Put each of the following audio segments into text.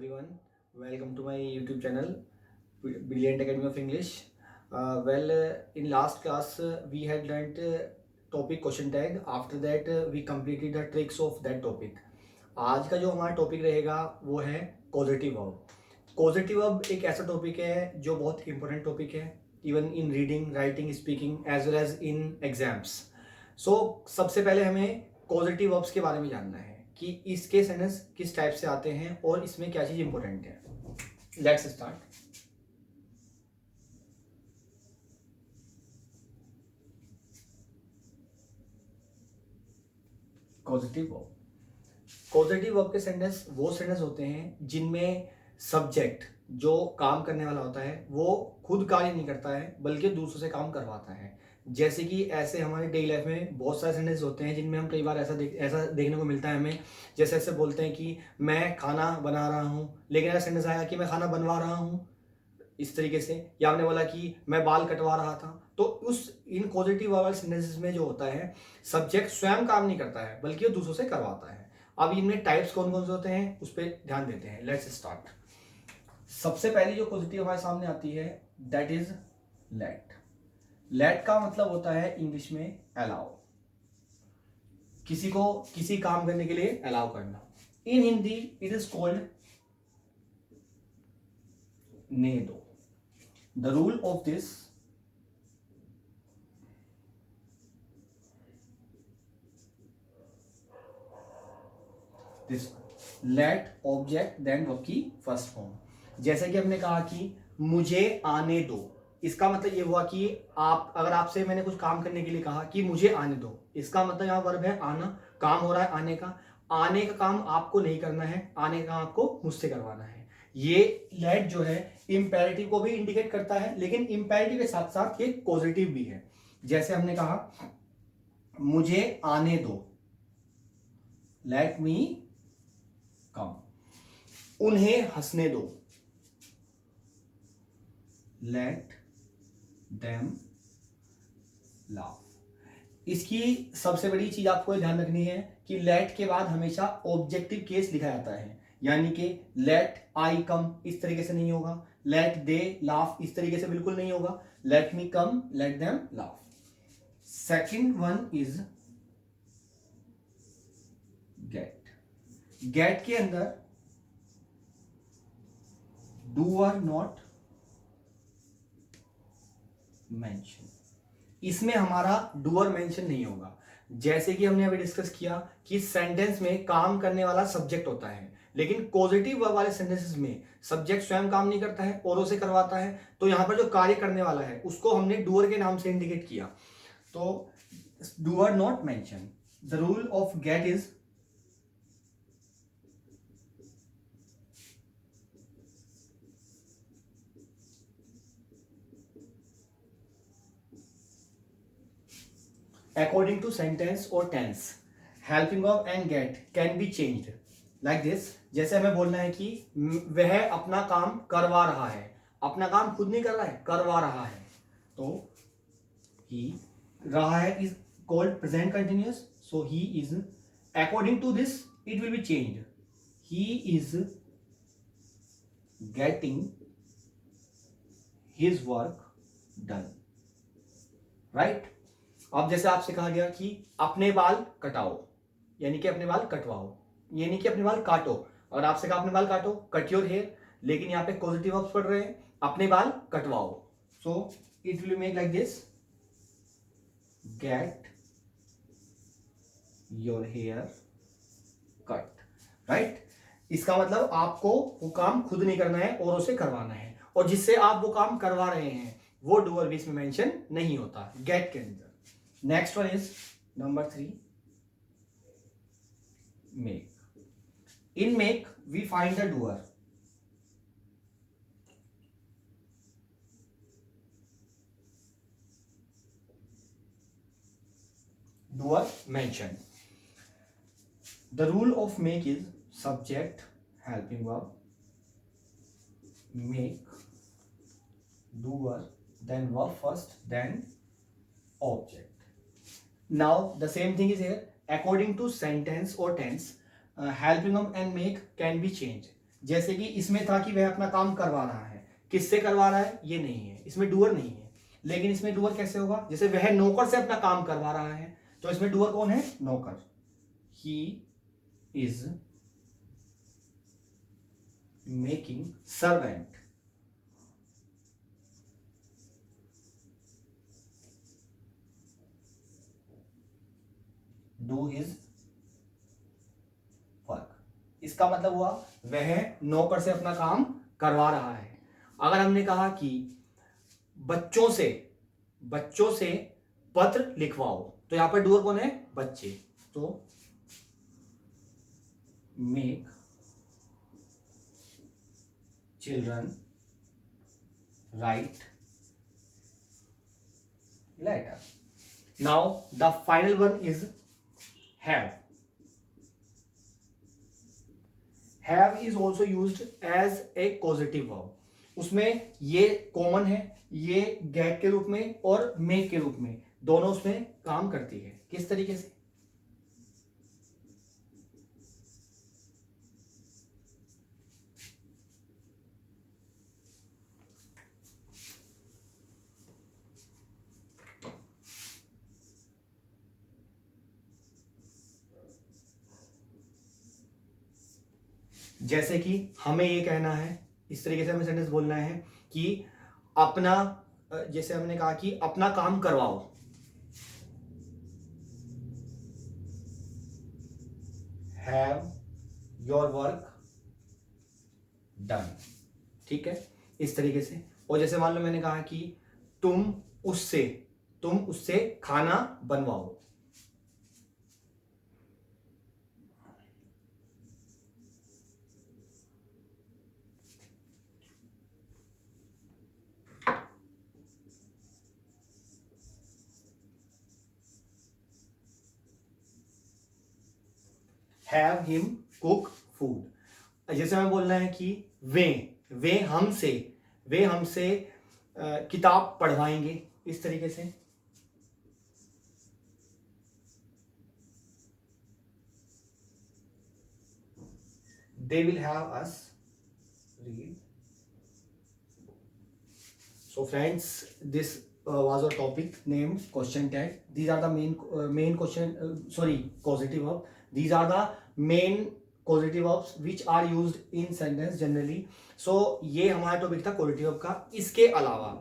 everyone. Welcome to my YouTube channel, Brilliant Academy of English. In last class, we had learnt topic question tag. After that, we completed the tricks of that topic. आज का जो हमारा topic रहेगा वो है causative verb. Causative verb एक ऐसा topic है जो बहुत इंपॉर्टेंट टॉपिक है, even in reading, writing, speaking as well as in exams. So सबसे पहले हमें कॉजेटिव वर्ब्स के बारे में जानना है कि इसके सेंटेंस किस टाइप से आते हैं और इसमें क्या चीज इंपॉर्टेंट है. Let's start. Causative verb. Causative verb के सेंटेंस वो सेंटेंस होते हैं जिनमें सब्जेक्ट जो काम करने वाला होता है वो खुद कार्य नहीं करता है बल्कि दूसरों से काम करवाता है. जैसे कि ऐसे हमारे डेली लाइफ में बहुत सारे सेंटेंस होते हैं जिनमें हम कई बार ऐसा देखने को मिलता है हमें. जैसे ऐसे बोलते हैं कि मैं खाना बना रहा हूँ, लेकिन ऐसा सेंटेंस आया कि मैं खाना बनवा रहा हूँ, इस तरीके से. या आपने बोला कि मैं बाल कटवा रहा था. तो उस इन पॉजिटिव वाले सेंटेंसेस में जो होता है सब्जेक्ट स्वयं काम नहीं करता है बल्कि वो दूसरों से करवाता है. अब इनमें टाइप्स कौन कौन से होते हैं उस पर ध्यान देते हैं. Let's start. सबसे पहली जो पॉजिटिव हमारे सामने आती है दैट इज लेट. लेट का मतलब होता है इंग्लिश में अलाउ, किसी को किसी काम करने के लिए अलाउ करना. In Hindi it is called ने दो. The rule of this let object then verb की फर्स्ट फॉर्म. जैसे कि हमने कहा कि मुझे आने दो, इसका मतलब ये हुआ कि आप अगर आपसे मैंने कुछ काम करने के लिए कहा कि मुझे आने दो, इसका मतलब यहाँ वर्ब है आना, काम हो रहा है आने का. आने का काम आपको नहीं करना है, आने का काम आपको मुझसे करवाना है. ये लेट जो है इंपेरेटिव को भी इंडिकेट करता है, लेकिन इंपेरेटिव के साथ साथ ये पॉजिटिव भी है. जैसे हमने कहा मुझे आने दो, लेट मी कम. उन्हें हंसने दो, लेट देम लाफ. इसकी सबसे बड़ी चीज आपको ध्यान रखनी है कि लेट के बाद हमेशा ऑब्जेक्टिव केस लिखा जाता है, यानी कि लेट आई कम इस तरीके से नहीं होगा, लेट दे लाफ इस तरीके से बिल्कुल नहीं होगा. Let me come, let them laugh. Second one is get. Get के अंदर डूअर नॉट मेंशन, इसमें हमारा डूअर मेंशन नहीं होगा. जैसे कि हमने अभी डिस्कस किया कि सेंटेंस में काम करने वाला सब्जेक्ट होता है, लेकिन पॉजिटिव वर्ब वाले सेंटेंसेस में सब्जेक्ट स्वयं काम नहीं करता है, औरों से करवाता है. तो यहां पर जो कार्य करने वाला है उसको हमने डूअर के नाम से इंडिकेट किया. तो doer not mention. The rule of get is according to sentence or tense, helping of and get can be changed like this. जैसे हमें बोलना है कि वह अपना काम करवा रहा है, अपना काम खुद नहीं कर रहा है, करवा रहा है. तो ही, रहा है is called present continuous, so he is. according to this it will be changed, he is getting his work done, right. अब जैसे आपसे कहा गया कि अपने बाल कटाओ, यानी कि अपने बाल कटवाओ, यानी कि अपने बाल काटो. और आपसे कहा अपने बाल काटो, कट योर हेयर, लेकिन यहाँ पे पॉजिटिव वर्ब्स पढ़ रहे हैं, अपने बाल कटवाओ. So it will make like this, get your hair cut, right. इसका मतलब आपको वो काम खुद नहीं करना है, औरों से करवाना है, और जिससे आप वो काम करवा रहे हैं वो डूअर भी इसमें मेंशन नहीं होता गेट के अंदर. Next one is number 3, make. In make we find the doer. Doer mention. The rule of make is subject, helping verb, make, doer, then verb first, then object. Now the same thing is here. According to sentence or tense, helping verb and make can be changed. जैसे कि इसमें था कि वह अपना काम करवा रहा है, किससे करवा रहा है ये नहीं है, इसमें डूअर नहीं है। लेकिन इसमें डूअर कैसे होगा, जैसे वह नौकर से अपना काम करवा रहा है, तो इसमें डूअर कौन है, नौकर। He is making servant do his work. इसका मतलब हुआ वह नौकर से अपना काम करवा रहा है। अगर हमने कहा कि बच्चों से पत्र लिखवाओ, तो यहां पर डूअर कौन है, बच्चे। तो make children write letter. Now the final one is have. Have is also used as a causative verb. उसमें ये कॉमन है, ये गेट के रूप में और मेक के रूप में, दोनों उसमें काम करती है। किस तरीके से, जैसे कि हमें ये कहना है, इस तरीके से हमें सेंटेंस बोलना है कि अपना, जैसे हमने कहा कि अपना काम करवाओ, हैव योर वर्क डन। ठीक है, इस तरीके से। और जैसे मान लो मैंने कहा कि तुम उससे खाना बनवाओ, हैव हिम कुक फूड। जैसे हमें बोलना है कि वे हमसे किताब पढ़वाएंगे, इस तरीके से। They will have us read. So friends, this was our topic named question tag. These are the main question, causative verb. These are the main causative verbs which are used in sentence generally. So ये हमारा topic था causative verb का। इसके अलावा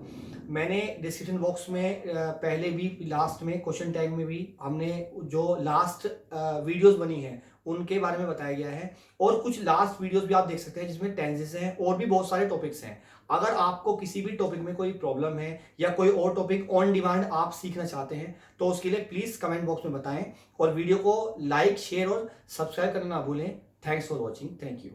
मैंने description box में पहले भी, लास्ट में क्वेश्चन टैग में भी हमने जो लास्ट वीडियोस बनी है उनके बारे में बताया गया है, और कुछ लास्ट वीडियोस भी आप देख सकते हैं जिसमें टेंसेस हैं और भी बहुत सारे टॉपिक्स हैं। अगर आपको किसी भी टॉपिक में कोई प्रॉब्लम है या कोई और टॉपिक ऑन डिमांड आप सीखना चाहते हैं, तो उसके लिए प्लीज कमेंट बॉक्स में बताएं, और वीडियो को लाइक, शेयर और सब्सक्राइब करना ना भूलें। Thanks for watching. Thank you.